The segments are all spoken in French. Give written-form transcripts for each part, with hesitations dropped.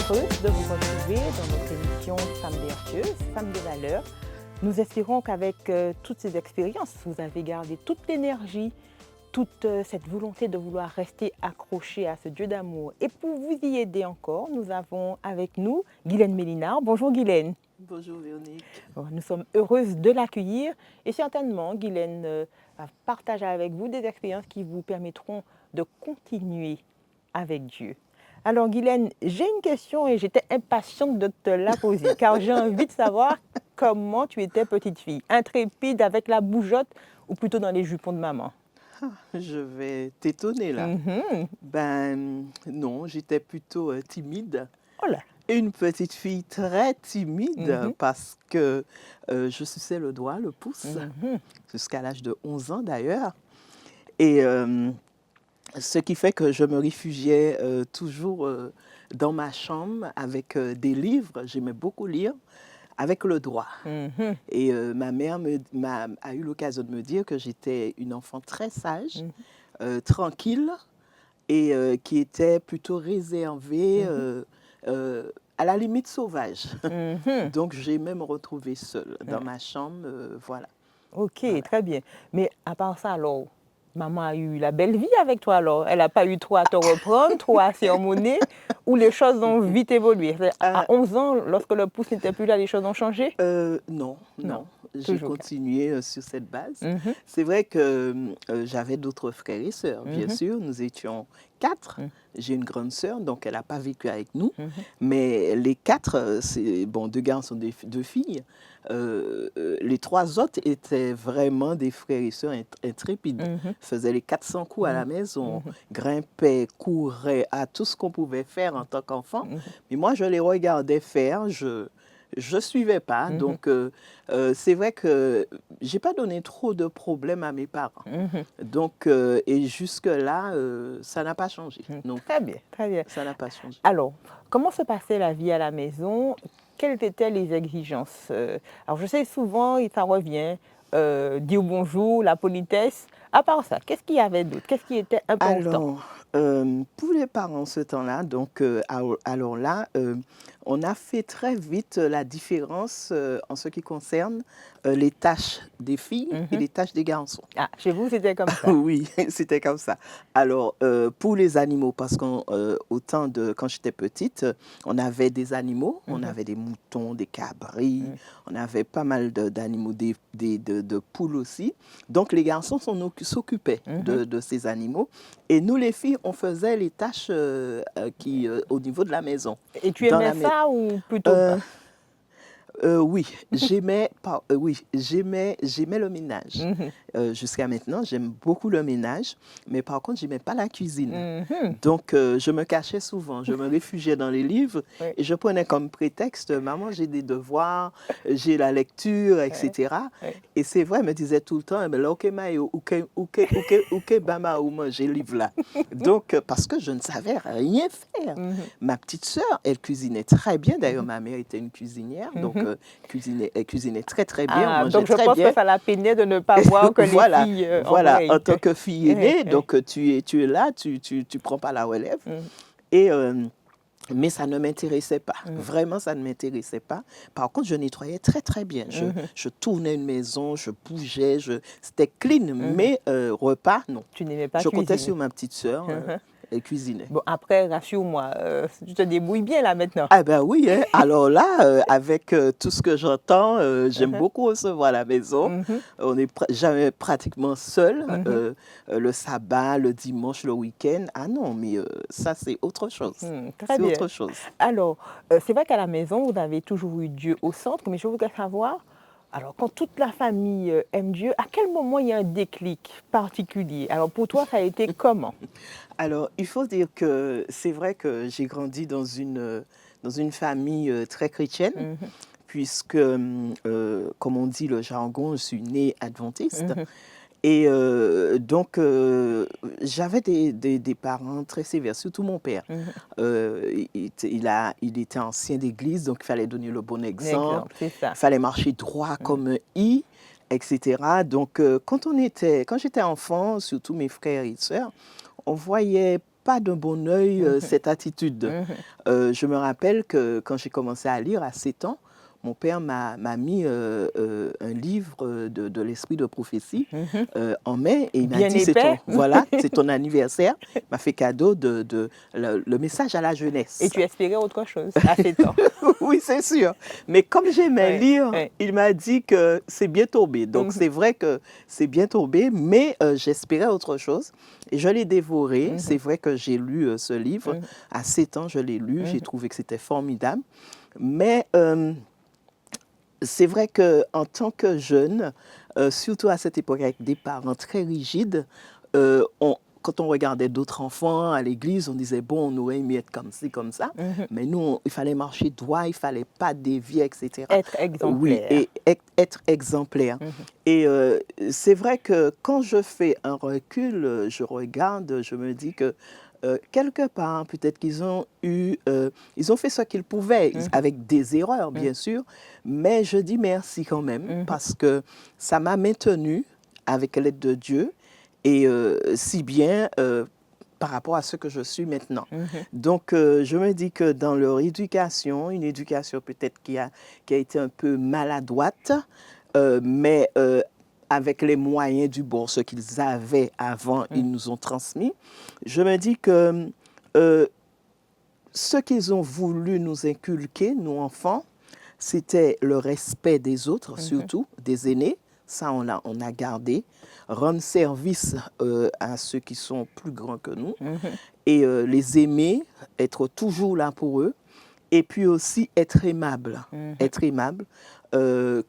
heureuse de vous retrouver dans notre émission Femmes vertueuses, Femmes de valeur. Nous espérons qu'avec toutes ces expériences, vous avez gardé toute l'énergie, toute cette volonté de vouloir rester accroché à ce Dieu d'amour. Et pour vous y aider encore, nous avons avec nous Guylaine Mélinard. Bonjour Guylaine. Bonjour Véronique. Nous sommes heureuses de l'accueillir et certainement Guylaine va partager avec vous des expériences qui vous permettront de continuer avec Dieu. Alors Guylaine, j'ai une question et j'étais impatiente de te la poser car j'ai envie de savoir comment tu étais petite fille. Intrépide avec la bougeotte ou plutôt dans les jupons de maman? Je vais t'étonner là. Ben non, j'étais plutôt timide. Oh là. Une petite fille très timide parce que je suçais le doigt, le pouce, jusqu'à l'âge de 11 ans d'ailleurs. Et ce qui fait que je me réfugiais toujours dans ma chambre avec des livres. J'aimais beaucoup lire avec le doigt. Et ma mère a eu l'occasion de me dire que j'étais une enfant très sage, tranquille et qui était plutôt réservée, à la limite sauvage. Donc j'ai même retrouvé seule dans ma chambre, voilà. Ok, Voilà. très bien. Mais à part ça, alors, maman a eu la belle vie avec toi alors? Elle n'a pas eu trop à te reprendre, trop à sermonner, ou les choses ont vite évolué? À 11 ans, lorsque le pouce n'était plus là, les choses ont changé? Non. J'ai toujours continué sur cette base. C'est vrai que j'avais d'autres frères et sœurs, bien sûr. Nous étions 4. J'ai une grande sœur, donc elle n'a pas vécu avec nous. Mais les 4, c'est bon, 2 garçons, 2 filles. Les 3 autres étaient vraiment des frères et sœurs intrépides. Faisaient les 400 coups à la maison, grimpaient, couraient à tout ce qu'on pouvait faire en tant qu'enfant. Mais moi, je les regardais faire, je suivais pas. Donc, c'est vrai que j'ai pas donné trop de problèmes à mes parents. Donc, et jusque-là, ça n'a pas changé. Donc, très bien, très bien. Ça n'a pas changé. Alors, comment se passait la vie à la maison? Quelles étaient les exigences? Alors, je sais souvent, ça revient, dire bonjour, la politesse. À part ça, qu'est-ce qu'il y avait d'autre? Qu'est-ce qui était important? Alors, pour les parents ce temps-là, donc, alors là, on a fait très vite la différence en ce qui concerne les tâches des filles et les tâches des garçons. Ah, chez vous, c'était comme ça? Oui, c'était comme ça. Alors, pour les animaux, parce qu'autant quand j'étais petite, on avait des animaux, on avait des moutons, des cabris, on avait pas mal d'animaux, de poules aussi. Donc, les garçons s'occupaient de ces animaux. Et nous, les filles, on faisait les tâches au niveau de la maison. Et tu aimais ça ou plutôt pas? Oui, j'aimais le ménage. Jusqu'à maintenant, j'aime beaucoup le ménage, mais par contre, j'aimais pas la cuisine. Donc, je me cachais souvent, je me réfugiais dans les livres et je prenais comme prétexte, maman, j'ai des devoirs, j'ai la lecture, etc. Et c'est vrai, elle me disait tout le temps, mais là, ok, maïo, ok, bama, ou moi, j'ai le livre là. Donc, parce que je ne savais rien faire. Ma petite sœur, elle cuisinait très bien. D'ailleurs, ma mère était une cuisinière, donc elle cuisinait très très bien. Ah, donc je pense que ça la peinait de ne pas voir que les filles voilà, en tant que fille aînée, donc tu es là, tu prends pas la relève. Et mais ça ne m'intéressait pas. Vraiment, ça ne m'intéressait pas. Par contre, je nettoyais très très bien. Je tournais une maison, je bougeais, c'était clean. Mais repas, non. Tu n'aimais pas Je cuisiner. comptais sur ma petite sœur. Elle cuisinait. Bon, après, rassure-moi, tu te débrouilles bien là maintenant. Ah ben oui, hein. Alors là, avec tout ce que j'entends, j'aime beaucoup recevoir à la maison. On n'est jamais pratiquement seul. Le sabbat, le dimanche, le week-end. Ah non, mais ça, c'est autre chose. Très bien. Autre chose. Alors, c'est vrai qu'à la maison, vous avez toujours eu Dieu au centre, mais je voudrais savoir, alors quand toute la famille aime Dieu, à quel moment il y a un déclic particulier? Alors pour toi, ça a été comment? Alors, il faut dire que c'est vrai que j'ai grandi dans une famille très chrétienne, puisque, comme on dit le jargon, je suis née adventiste. Et donc, j'avais des parents très sévères, surtout mon père. Il était ancien d'église, donc il fallait donner le bon exemple. C'est ça. Il fallait marcher droit comme un i, etc. Donc, quand j'étais enfant, surtout mes frères et sœurs, on voyait pas d'un bon œil cette attitude. Je me rappelle que quand j'ai commencé à lire à 7 ans, mon père m'a mis un livre de l'esprit de prophétie en mai et il m'a Bien dit, épais. voilà, c'est ton anniversaire. Il m'a fait cadeau le message à la jeunesse. Et tu espérais autre chose à 7 ans. Oui, c'est sûr. Mais comme j'aimais lire, il m'a dit que c'est bien tombé. Donc, c'est vrai que c'est bien tombé, mais j'espérais autre chose. Et je l'ai dévoré. C'est vrai que j'ai lu ce livre. À 7 ans, je l'ai lu. J'ai trouvé que c'était formidable. Mais c'est vrai qu'en tant que jeune, surtout à cette époque avec des parents très rigides, quand on regardait d'autres enfants à l'église, on disait, bon, on aurait aimé être comme ci, comme ça. Mais nous, il fallait marcher droit, il ne fallait pas dévier, etc. Être exemplaire. Oui, et être exemplaire. Et c'est vrai que quand je fais un recul, je regarde, je me dis que quelque part, peut-être qu'ils ont ils ont fait ce qu'ils pouvaient, avec des erreurs, bien sûr, mais je dis merci quand même, parce que ça m'a maintenu avec l'aide de Dieu, et si bien par rapport à ce que je suis maintenant. Donc, je me dis que dans leur éducation, une éducation peut-être qui a été un peu maladroite, mais avec les moyens du bord, ce qu'ils avaient avant, ils nous ont transmis. Je me dis que ce qu'ils ont voulu nous inculquer, nous enfants, c'était le respect des autres, surtout des aînés. Ça, on a gardé. Rendre service à ceux qui sont plus grands que nous. Et les aimer, être toujours là pour eux. Et puis aussi être aimable. Être aimable.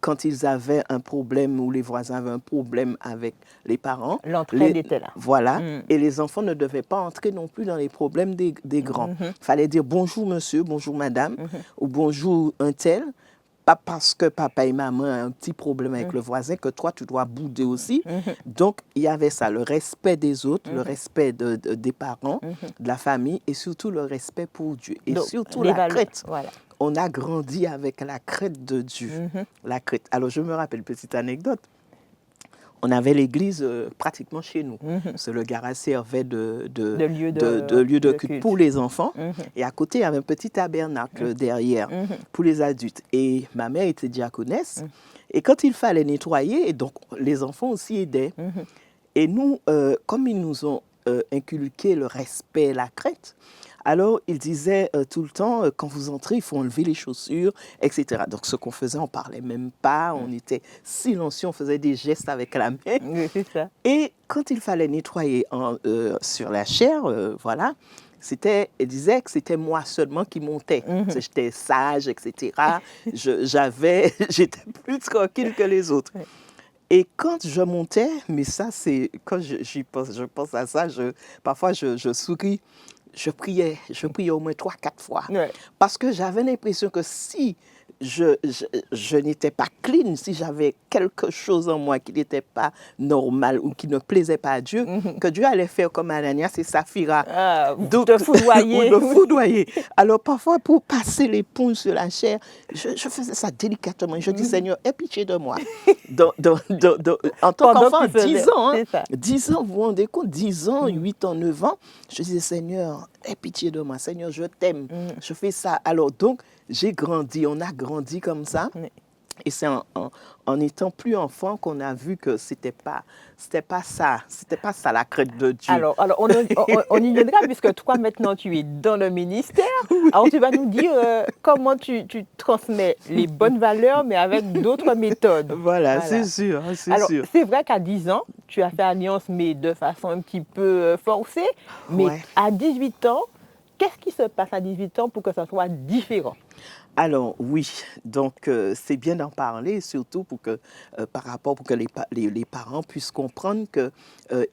Quand ils avaient un problème ou les voisins avaient un problème avec les parents. L'entraide était là. Voilà. Et les enfants ne devaient pas entrer non plus dans les problèmes des grands. Il fallait dire bonjour monsieur, bonjour madame, ou bonjour un tel. Pas parce que papa et maman ont un petit problème avec le voisin que toi, tu dois bouder aussi. Donc, il y avait ça, le respect des autres, le respect des parents, de la famille et surtout le respect pour Dieu. Et donc, surtout la crainte. Voilà. On a grandi avec la crainte de Dieu. La crainte. Alors, je me rappelle, petite anecdote. On avait l'église pratiquement chez nous. Le garage servait de lieu de culte pour les enfants. Et à côté, il y avait un petit tabernacle derrière pour les adultes. Et ma mère était diaconesse. Et quand il fallait nettoyer, et donc les enfants aussi aidaient. Et nous, comme ils nous ont inculqué le respect, la crainte, alors, il disait tout le temps, quand vous entrez, il faut enlever les chaussures, etc. Donc, ce qu'on faisait, on ne parlait même pas, on était silencieux, on faisait des gestes avec la main. Oui, c'est ça. Et quand il fallait nettoyer sur la chair, voilà, il disait que c'était moi seulement qui montais. J'étais sage, etc. J'étais plus tranquille que les autres. Et quand je montais, mais ça, c'est quand je pense à ça, parfois je souris. Je priais au moins 3-4 fois. Parce que j'avais l'impression que si je n'étais pas clean, si j'avais quelque chose en moi qui n'était pas normal ou qui ne plaisait pas à Dieu, que Dieu allait faire comme Ananias et Saphira. De foudroyer. De foudroyer. Alors parfois, pour passer l'éponge sur la chair, je faisais ça délicatement. Je dis, Seigneur, aie pitié de moi. En tant qu'enfant, 10 ans, 10 ans, vous vous rendez compte, 10 ans, 8 ans, 9 ans, je disais, Seigneur, aie pitié de moi. Seigneur, je t'aime. Je fais ça. Alors donc, j'ai grandi, on a grandi comme ça. Et c'est en étant plus enfant qu'on a vu que c'était pas ça la crainte de Dieu. Alors on y viendra puisque toi maintenant tu es dans le ministère. Alors tu vas nous dire comment tu transmets les bonnes valeurs mais avec d'autres méthodes. Voilà. C'est sûr. Alors c'est vrai qu'à 10 ans, tu as fait alliance mais de façon un petit peu forcée. Mais à 18 ans, qu'est-ce qui se passe à 18 ans pour que ça soit différent? Alors oui, donc c'est bien d'en parler, surtout pour que les parents puissent comprendre que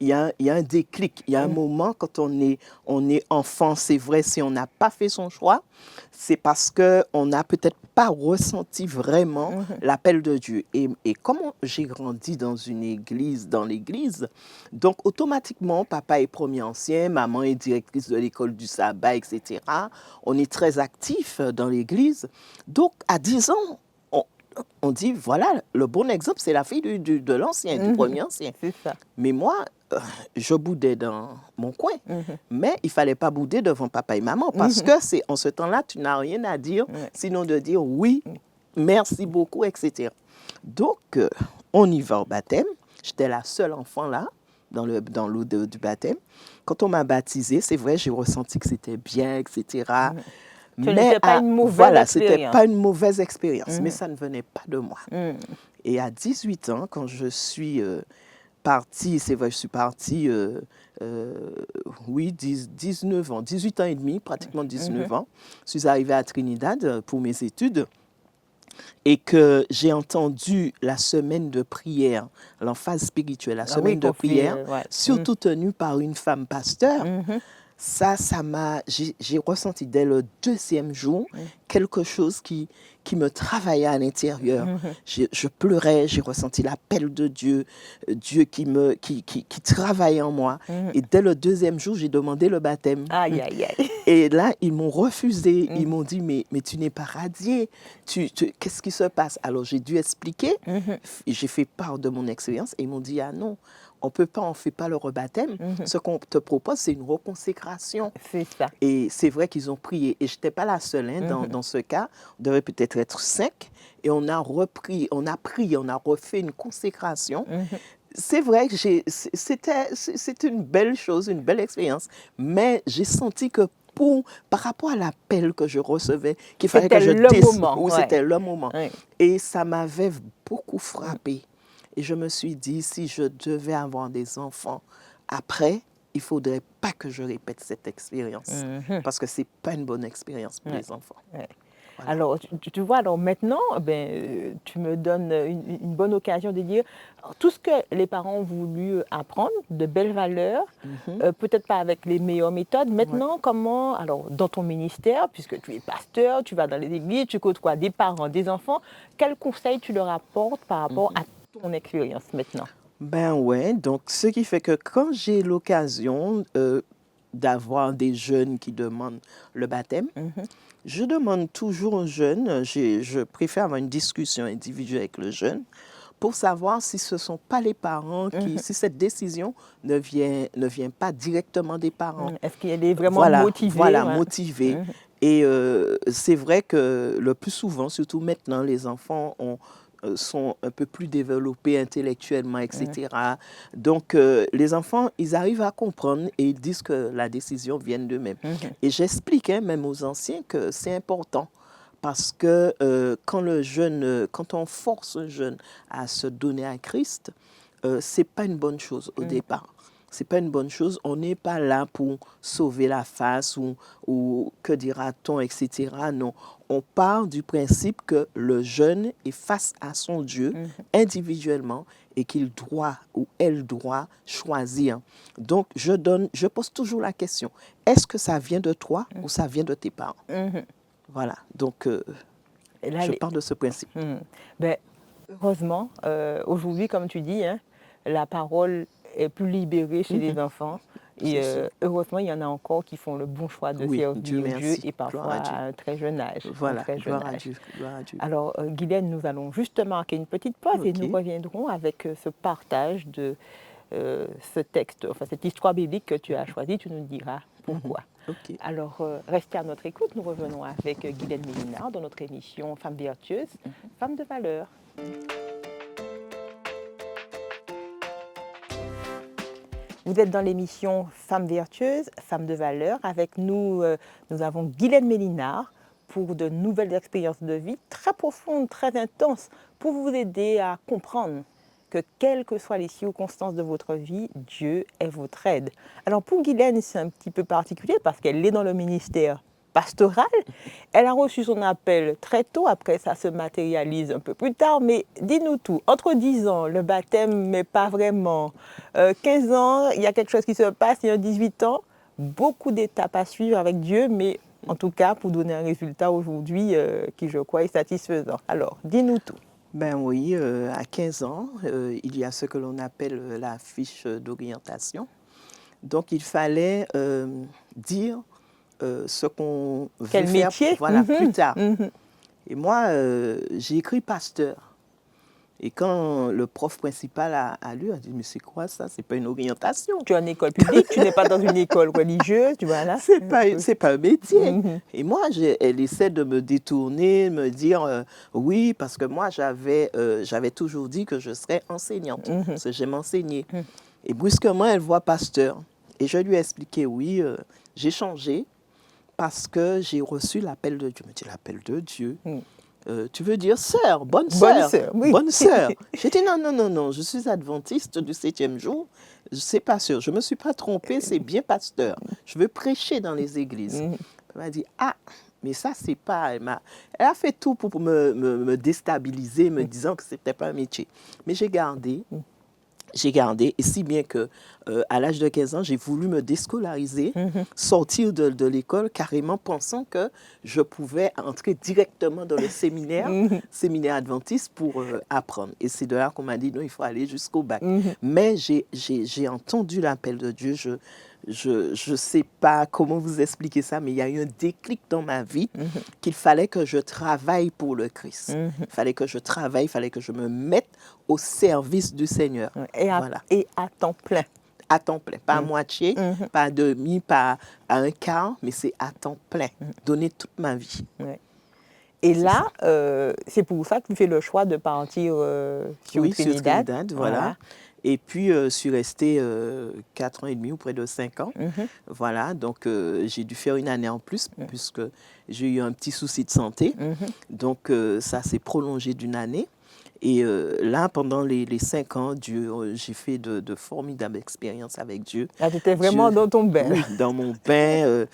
il y a un déclic, il y a un moment quand on est enfant, c'est vrai, si on n'a pas fait son choix, c'est parce que on n'a peut-être pas ressenti vraiment l'appel de Dieu. Et comme j'ai grandi dans l'église, donc automatiquement, papa est premier ancien, maman est directrice de l'école du sabbat, etc. On est très actifs dans l'église. Donc, à 10 ans, on dit, voilà, le bon exemple, c'est la fille de l'ancien, du premier ancien. C'est ça. Mais moi, je boudais dans mon coin, mais il ne fallait pas bouder devant papa et maman parce que c'est en ce temps-là, tu n'as rien à dire, sinon de dire oui, merci beaucoup, etc. Donc, on y va au baptême. J'étais la seule enfant là, dans l'eau du baptême. Quand on m'a baptisée, c'est vrai, j'ai ressenti que c'était bien, etc. Ce n'était pas une mauvaise voilà, expérience. c'était pas une mauvaise expérience, mais ça ne venait pas de moi. Et à 18 ans, quand je suis partie, c'est vrai, je suis partie, oui, 19 ans, 18 ans et demi, pratiquement 19 ans. Je suis arrivée à Trinidad pour mes études et que j'ai entendu la semaine de prière, l'emphase spirituelle, la semaine de prière, surtout tenue par une femme pasteur. Ça m'a, j'ai ressenti dès le deuxième jour quelque chose qui me travaillait à l'intérieur. Je pleurais, j'ai ressenti l'appel de Dieu, Dieu qui travaille en moi. Et dès le deuxième jour, j'ai demandé le baptême. Aïe, aïe, aïe. Et là, ils m'ont refusé. Ils m'ont dit, mais tu n'es pas radié. Qu'est-ce qui se passe? Alors, j'ai dû expliquer. J'ai fait part de mon expérience. Et ils m'ont dit, ah non, on ne fait pas le rebaptême. Ce qu'on te propose, c'est une reconsécration. C'est ça. Et c'est vrai qu'ils ont prié. Et je n'étais pas la seule dans ce cas. On devait peut-être être 5. Et on a repris, on a prié, on a refait une consécration. C'est vrai que c'était une belle chose, une belle expérience. Mais j'ai senti que par rapport à l'appel que je recevais, qu'il fallait que je moment. C'était le moment. Et ça m'avait beaucoup frappée. Et je me suis dit, si je devais avoir des enfants après, il ne faudrait pas que je répète cette expérience. Parce que ce n'est pas une bonne expérience pour les enfants. Voilà. Alors, tu vois, alors maintenant, tu me donnes une bonne occasion de dire tout ce que les parents ont voulu apprendre, de belles valeurs, peut-être pas avec les meilleures méthodes. Maintenant, comment, alors dans ton ministère, puisque tu es pasteur, tu vas dans les églises, tu côtoies des parents, des enfants, quels conseils tu leur apportes par rapport à ton expérience maintenant? Ben ouais, donc ce qui fait que quand j'ai l'occasion d'avoir des jeunes qui demandent le baptême, je demande toujours aux jeunes, je préfère avoir une discussion individuelle avec le jeune pour savoir si ce ne sont pas les parents si cette décision ne vient pas directement des parents. Est-ce qu'il est vraiment motivé? Voilà, motivé. Et c'est vrai que le plus souvent, surtout maintenant, les enfants sont un peu plus développés intellectuellement, etc. Donc, les enfants, ils arrivent à comprendre et ils disent que la décision vient d'eux-mêmes. Et j'explique même aux anciens que c'est important parce que quand on force un jeune à se donner à Christ, ce n'est pas une bonne chose au départ. Ce n'est pas une bonne chose. On n'est pas là pour sauver la face ou que dira-t-on, etc. Non, on part du principe que le jeune est face à son Dieu individuellement et qu'il doit ou elle doit choisir. Donc, je pose toujours la question, est-ce que ça vient de toi ou ça vient de tes parents? Voilà, donc je pars de ce principe. Heureusement, aujourd'hui, comme tu dis, la parole est plus libérée chez les enfants. Et heureusement, il y en a encore qui font le bon choix de servir Dieu et parfois à un très jeune âge. Voilà, gloire à Dieu. Alors, Guylaine, nous allons juste marquer une petite pause et nous reviendrons avec ce partage de ce texte, enfin cette histoire biblique que tu as choisie. Tu nous diras pourquoi. Alors, restez à notre écoute. Nous revenons avec Guylaine Mélinard dans notre émission Femmes vertueuses, Femmes de valeur. Vous êtes dans l'émission Femmes vertueuses, Femmes de valeur. Avec nous, nous avons Guylaine Mélinard pour de nouvelles expériences de vie très profondes, très intenses, pour vous aider à comprendre que quelles que soient les circonstances de votre vie, Dieu est votre aide. Alors pour Guylaine, c'est un petit peu particulier parce qu'elle est dans le ministère pastoral. Elle a reçu son appel très tôt, après ça se matérialise un peu plus tard, mais dis-nous tout. Entre 10 ans, le baptême, mais pas vraiment. 15 ans, il y a quelque chose qui se passe, il y a 18 ans, beaucoup d'étapes à suivre avec Dieu, mais en tout cas, pour donner un résultat aujourd'hui qui, je crois, est satisfaisant. Alors, dis-nous tout. Ben oui, à 15 ans, il y a ce que l'on appelle la fiche d'orientation. Donc, il fallait dire ce qu'on veut faire métier? Voilà, plus tard. Et moi, j'ai écrit pasteur. Et quand le prof principal a lu, a dit, mais c'est quoi ça? C'est pas une orientation. Tu es en école publique, tu n'es pas dans une école religieuse, tu vois là. C'est pas un métier. Et moi, elle essaie de me détourner, me dire, oui, parce que moi, j'avais toujours dit que je serais enseignante, parce que j'aime enseigner. Et brusquement, elle voit pasteur. Et je lui ai expliqué, oui, j'ai changé parce que j'ai reçu l'appel de Dieu. Elle me dit, l'appel de Dieu? Tu veux dire sœur, bonne sœur? Bonne sœur, oui. Bonne sœur. J'ai dit, non, non, non, non, je suis adventiste du 7e jour. C'est pas sûr, je ne me suis pas trompée, c'est bien pasteur. Je veux prêcher dans les églises. Elle m'a dit, ah, mais ça, c'est pas... Elle a fait tout pour me déstabiliser, me disant que ce n'était pas un métier. Mais j'ai gardé, et si bien que à l'âge de 15 ans, j'ai voulu me déscolariser, sortir de l'école, carrément pensant que je pouvais entrer directement dans le séminaire, séminaire adventiste pour apprendre. Et c'est de là qu'on m'a dit, non, il faut aller jusqu'au bac. Mais j'ai entendu l'appel de Dieu, je sais pas comment vous expliquer ça, mais il y a eu un déclic dans ma vie qu'il fallait que je travaille pour le Christ. Il fallait que je travaille, il fallait que je me mette au service du Seigneur. Et à temps plein. À temps plein, pas à moitié, pas à demi, pas à un quart, mais c'est à temps plein, donner toute ma vie. Et là, c'est pour ça que tu fais le choix de partir sur Trinidad. Sur Trinidad, voilà. Et puis, je suis restée 4 ans et demi ou près de 5 ans. Voilà, donc j'ai dû faire une année en plus puisque j'ai eu un petit souci de santé. Donc, ça s'est prolongé d'une année. Et là, pendant les 5 ans, j'ai fait de formidables expériences avec Dieu. Ah, tu étais vraiment dans ton bain. Oui, dans mon bain,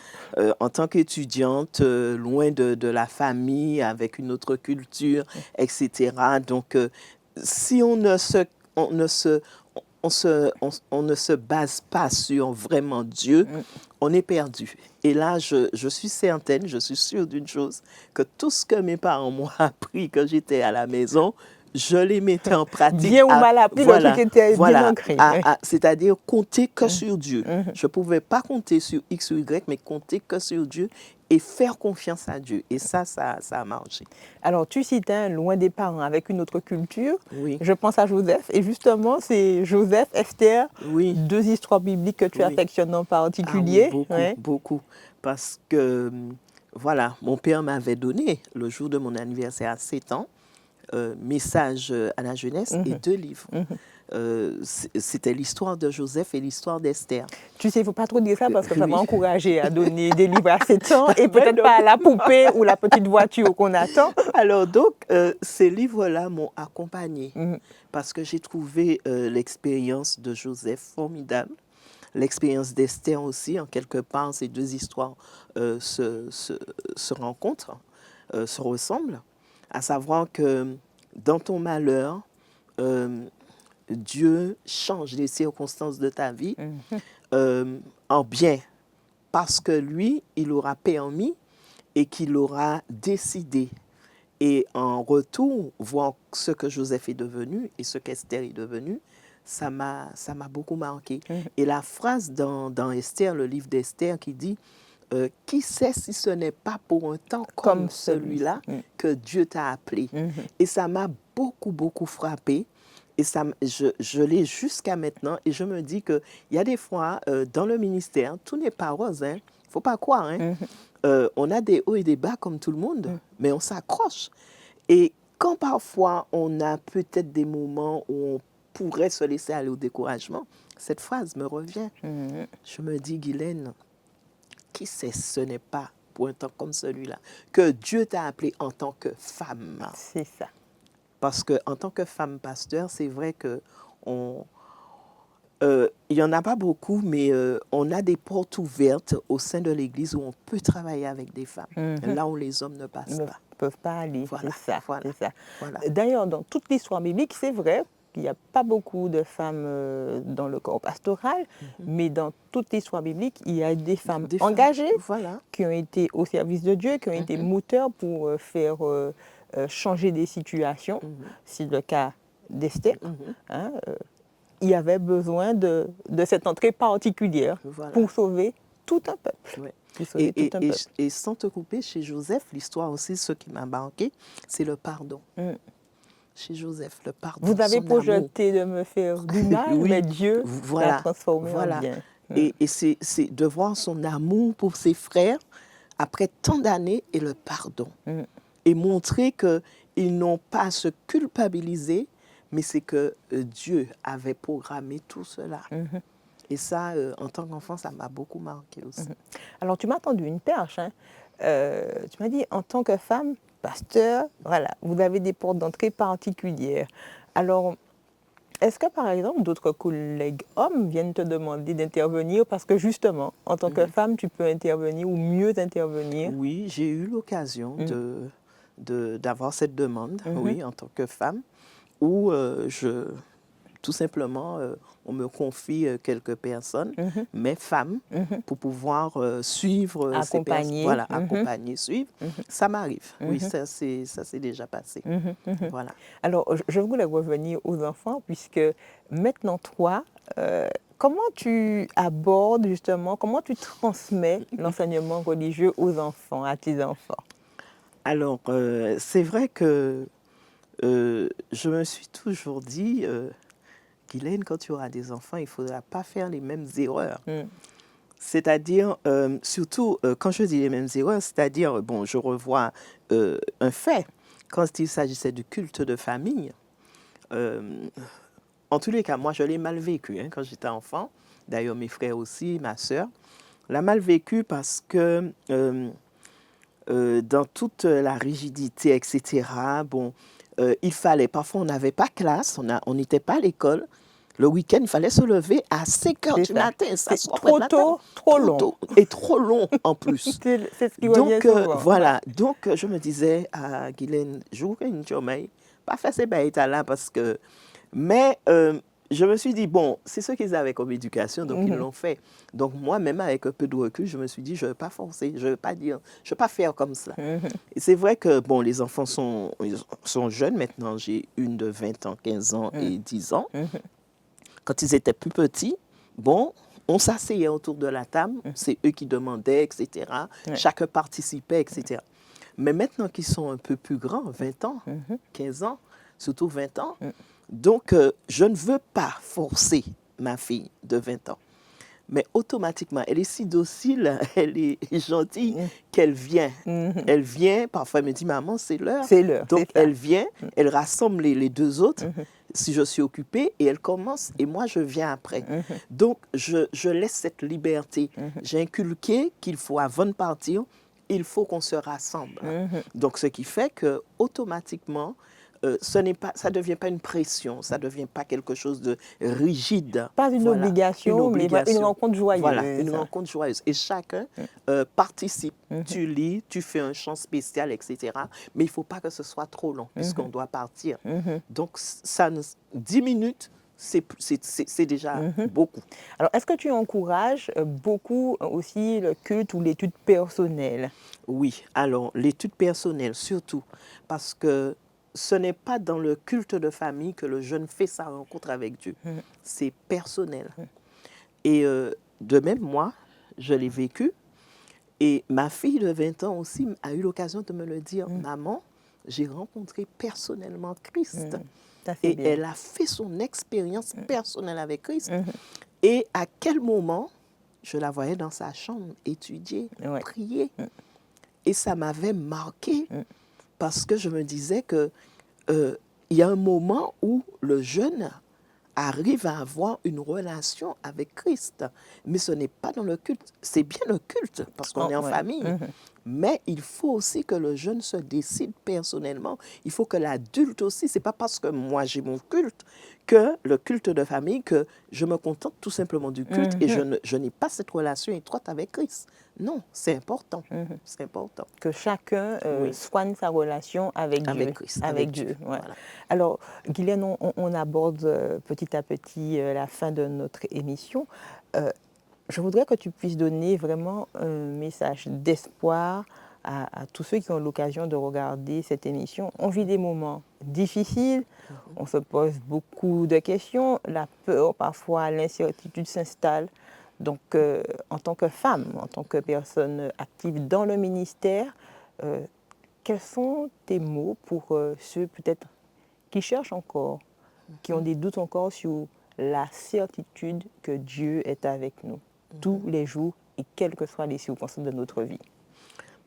en tant qu'étudiante, loin de la famille, avec une autre culture, etc. Donc, si on ne se base pas sur vraiment Dieu, on est perdu. Et là, je suis certaine, je suis sûre d'une chose, que tout ce que mes parents m'ont appris quand j'étais à la maison, je les mettais en pratique. Bien ou mal appris, le truc était bien ancré. C'est-à-dire compter que sur Dieu. Je ne pouvais pas compter sur X ou Y, mais compter que sur Dieu et faire confiance à Dieu. Et ça a marché. Alors, tu cites loin des parents, avec une autre culture. Oui. Je pense à Joseph. Et justement, c'est Joseph, Esther, deux histoires bibliques que tu affectionnes en particulier. Ah oui, beaucoup. Parce que, voilà, mon père m'avait donné, le jour de mon anniversaire à 7 ans, Message à la jeunesse et 2 livres. C'était l'histoire de Joseph et l'histoire d'Esther. Tu sais, il ne faut pas trop dire ça parce que ça m'a encouragé à donner des livres à 7 ans et peut-être pas à la poupée ou la petite voiture qu'on attend. Alors donc, ces livres-là m'ont accompagnée parce que j'ai trouvé l'expérience de Joseph formidable. L'expérience d'Esther aussi, en quelque part, ces deux histoires se rencontrent, se ressemblent. À savoir que dans ton malheur, Dieu change les circonstances de ta vie en bien, parce que lui, il aura permis et qu'il aura décidé. Et en retour, voir ce que Joseph est devenu et ce qu'Esther est devenue, ça m'a beaucoup marqué. Et la phrase dans Esther, le livre d'Esther, qui dit qui sait si ce n'est pas pour un temps comme celui-là que Dieu t'a appelé. Et ça m'a beaucoup, beaucoup frappé. Et je l'ai jusqu'à maintenant. Et je me dis qu'il y a des fois, dans le ministère, tout n'est pas rose. Il ne faut pas croire. On a des hauts et des bas comme tout le monde, mais on s'accroche. Et quand parfois on a peut-être des moments où on pourrait se laisser aller au découragement, cette phrase me revient. Je me dis, Guylaine, qui sait, ce n'est pas pour un temps comme celui-là que Dieu t'a appelé en tant que femme. C'est ça. Parce qu'en tant que femme pasteur, c'est vrai que il n'y en a pas beaucoup, mais on a des portes ouvertes au sein de l'Église où on peut travailler avec des femmes, là où les hommes ne passent pas. Ne peuvent pas aller, voilà, c'est ça. Voilà, c'est ça. Voilà. D'ailleurs, dans toute l'histoire biblique, c'est vrai qu'il n'y a pas beaucoup de femmes dans le corps pastoral, mais dans toute l'histoire biblique, il y a des femmes engagées qui ont été au service de Dieu, qui ont été moteurs pour faire changer des situations. C'est le cas d'Esther. Il y avait besoin de cette entrée particulière pour sauver tout un peuple. Et sans te couper, chez Joseph, l'histoire aussi, ce qui m'a marqué, c'est le pardon. chez Joseph, le pardon, Vous avez son amour. projeté de me faire du mal, Oui, mais Dieu l'a voilà, transformé en voilà. bien. Et c'est de voir son amour pour ses frères après tant d'années et le pardon. Et montrer qu'ils n'ont pas à se culpabiliser, mais c'est que Dieu avait programmé tout cela. Et ça, en tant qu'enfant, ça m'a beaucoup marqué aussi. Alors, tu m'as tendu une perche. Hein. Tu m'as dit, en tant que femme, pasteur, voilà, vous avez des portes d'entrée particulières. Alors, est-ce que, par exemple, d'autres collègues hommes viennent te demander d'intervenir parce que, justement, en tant que femme, tu peux intervenir ou mieux intervenir? Oui, j'ai eu l'occasion d'avoir cette demande, oui, en tant que femme, où tout simplement, on me confie quelques personnes, mes femmes, pour pouvoir suivre ces personnes, Accompagner. voilà, accompagner, suivre. Ça m'arrive, oui, ça s'est déjà passé. Voilà. Alors, je voulais revenir aux enfants, puisque maintenant, toi, comment tu abordes justement, comment tu transmets l'enseignement religieux aux enfants, à tes enfants? Alors, c'est vrai que je me suis toujours dit, Guylaine, quand tu auras des enfants, il ne faudra pas faire les mêmes erreurs. C'est-à-dire, surtout, quand je dis les mêmes erreurs, c'est-à-dire, bon, je revois un fait. Quand il s'agissait du culte de famille, en tous les cas, moi, je l'ai mal vécu quand j'étais enfant. D'ailleurs, mes frères aussi, ma sœur. L'a mal vécu parce que dans toute la rigidité, etc., bon, il fallait, parfois on n'avait pas classe, on n'était pas à l'école. Le week-end, il fallait se lever à 5 heures du matin, s'asseoir près de Trop la table. tôt, trop long. Et trop long en plus. C'est ce qui revient souvent. Voilà, donc je me disais à Guylaine, joue une chômage, pas faire ces bêtes là parce que... Mais je me suis dit, bon, c'est ce qu'ils avaient comme éducation, donc ils l'ont fait. Donc moi-même, avec un peu de recul, je me suis dit, je ne vais pas forcer, je ne vais pas dire, je ne vais pas faire comme ça. Et c'est vrai que, bon, les enfants sont jeunes maintenant. J'ai une de 20 ans, 15 ans et 10 ans. Quand ils étaient plus petits, bon, on s'asseyait autour de la table, c'est eux qui demandaient, etc. Chacun participait, etc. Mais maintenant qu'ils sont un peu plus grands, 20 ans, 15 ans, surtout 20 ans, donc je ne veux pas forcer ma fille de 20 ans. Mais automatiquement, elle est si docile, elle est gentille qu'elle vient. Elle vient, parfois elle me dit, maman, c'est l'heure. C'est l'heure. Donc elle vient, elle rassemble les deux autres, si je suis occupée, et elle commence, et moi je viens après. Donc je laisse cette liberté. J'ai inculqué qu'il faut, avant de partir, il faut qu'on se rassemble. Donc ce qui fait que automatiquement, ça ne devient pas une pression, ça ne devient pas quelque chose de rigide. Pas une obligation, mais une rencontre joyeuse. Voilà, une rencontre joyeuse. Et chacun participe. Tu lis, tu fais un chant spécial, etc. Mais il ne faut pas que ce soit trop long, puisqu'on doit partir. Donc, 10 minutes, c'est déjà beaucoup. Alors, est-ce que tu encourages beaucoup aussi le culte ou l'étude personnelle? Oui, alors l'étude personnelle surtout, parce que ce n'est pas dans le culte de famille que le jeune fait sa rencontre avec Dieu. C'est personnel. Et de même, moi, je l'ai vécu. Et ma fille de 20 ans aussi a eu l'occasion de me le dire. Maman, j'ai rencontré personnellement Christ. Et bien. Elle a fait son expérience personnelle avec Christ. Et à quel moment, je la voyais dans sa chambre étudier, prier. Et ça m'avait marqué parce que je me disais que il y a un moment où le jeune arrive à avoir une relation avec Christ. Mais ce n'est pas dans le culte. C'est bien le culte, parce qu'on est en famille. Mais il faut aussi que le jeune se décide personnellement. Il faut que l'adulte aussi, ce n'est pas parce que moi j'ai mon culte, que le culte de famille, que je me contente tout simplement du culte et je n'ai pas cette relation étroite avec Christ. Non, c'est important. C'est important. Que chacun soigne sa relation avec Dieu. Christ, avec Dieu. Ouais. Voilà. Alors, Guylaine, on aborde petit à petit la fin de notre émission. Je voudrais que tu puisses donner vraiment un message d'espoir à tous ceux qui ont l'occasion de regarder cette émission. On vit des moments difficiles, on se pose beaucoup de questions, la peur, parfois l'incertitude s'installe. Donc, en tant que femme, en tant que personne active dans le ministère, quels sont tes mots pour ceux peut-être qui cherchent encore, qui ont des doutes encore sur la certitude que Dieu est avec nous tous les jours et quelles que soient les circonstances de notre vie.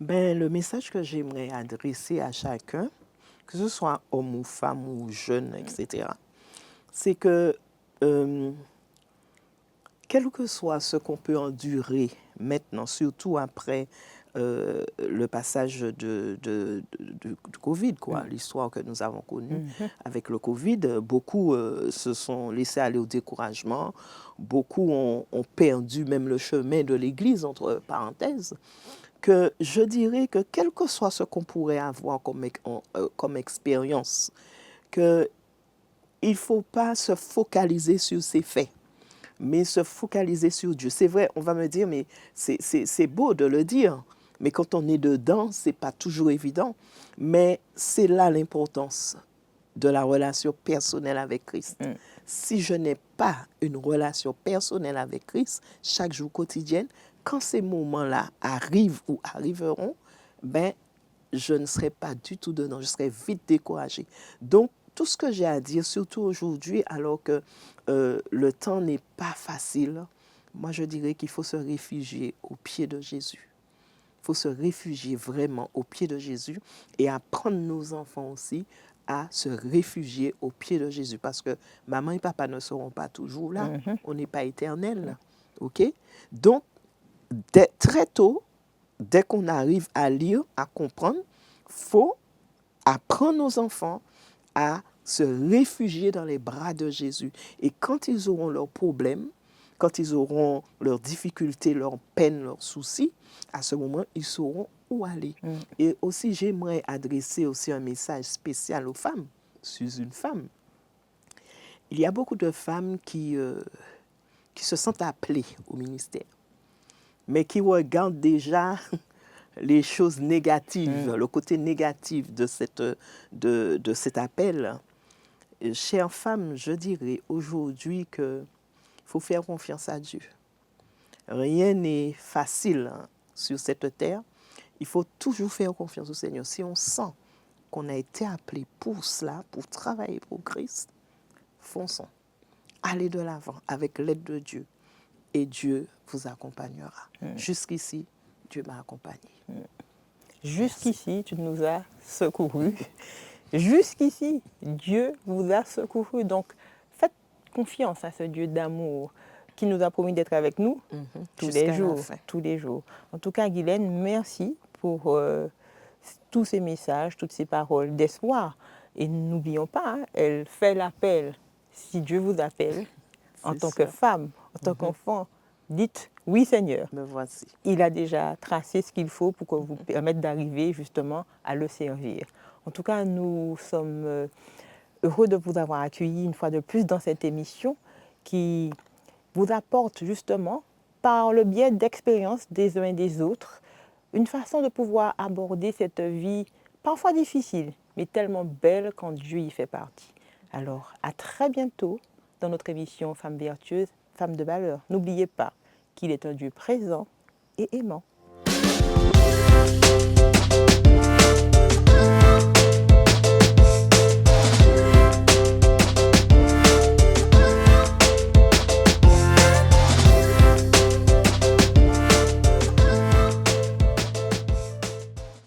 Ben, le message que j'aimerais adresser à chacun, que ce soit homme ou femme ou jeune, etc., c'est que quel que soit ce qu'on peut endurer maintenant, surtout après le passage du Covid, quoi, l'histoire que nous avons connue avec le Covid, beaucoup se sont laissés aller au découragement, beaucoup ont perdu même le chemin de l'Église, entre parenthèses, que je dirais que quel que soit ce qu'on pourrait avoir comme expérience, qu'il ne faut pas se focaliser sur ces faits, mais se focaliser sur Dieu. C'est vrai, on va me dire, mais c'est beau de le dire, mais quand on est dedans, ce n'est pas toujours évident. Mais c'est là l'importance de la relation personnelle avec Christ. Si je n'ai pas une relation personnelle avec Christ, chaque jour quotidien, quand ces moments-là arrivent ou arriveront, ben, je ne serai pas du tout dedans, je serai vite découragée. Donc, tout ce que j'ai à dire, surtout aujourd'hui, alors que le temps n'est pas facile, moi je dirais qu'il faut se réfugier au pied de Jésus. Il faut se réfugier vraiment au pied de Jésus et apprendre nos enfants aussi à se réfugier au pied de Jésus. Parce que maman et papa ne seront pas toujours là. On n'est pas éternel. OK? Donc, très tôt, dès qu'on arrive à lire, à comprendre, il faut apprendre nos enfants à se réfugier dans les bras de Jésus. Et quand ils auront leurs problèmes, quand ils auront leurs difficultés, leurs peines, leurs soucis, à ce moment, ils sauront où aller. Et aussi, j'aimerais adresser aussi un message spécial aux femmes. Je suis une femme. Il y a beaucoup de femmes qui se sentent appelées au ministère, mais qui regardent déjà les choses négatives, le côté négatif de cet appel. Chères femmes, je dirais aujourd'hui qu'il faut faire confiance à Dieu. Rien n'est facile sur cette terre. Il faut toujours faire confiance au Seigneur. Si on sent qu'on a été appelé pour cela, pour travailler pour Christ, fonçons. Allez de l'avant avec l'aide de Dieu et Dieu vous accompagnera. Jusqu'ici, Dieu m'a accompagné. Jusqu'ici, tu nous as secourus. Jusqu'ici, Dieu vous a secourus. Donc, faites confiance à ce Dieu d'amour qui nous a promis d'être avec nous tous les jours. Tous les jours. En tout cas, Guylaine, merci pour tous ces messages, toutes ces paroles d'espoir. Et n'oublions pas, elle fait l'appel. Si Dieu vous appelle, en tant que femme, en tant qu'enfant, dites « Oui Seigneur ». Me voici. Il a déjà tracé ce qu'il faut pour que vous permette d'arriver justement à le servir. En tout cas, nous sommes heureux de vous avoir accueilli une fois de plus dans cette émission qui vous apporte justement, par le biais d'expériences des uns et des autres, une façon de pouvoir aborder cette vie parfois difficile, mais tellement belle quand Dieu y fait partie. Alors, à très bientôt dans notre émission Femmes vertueuses, Femmes de valeur. N'oubliez pas qu'il est un Dieu présent et aimant.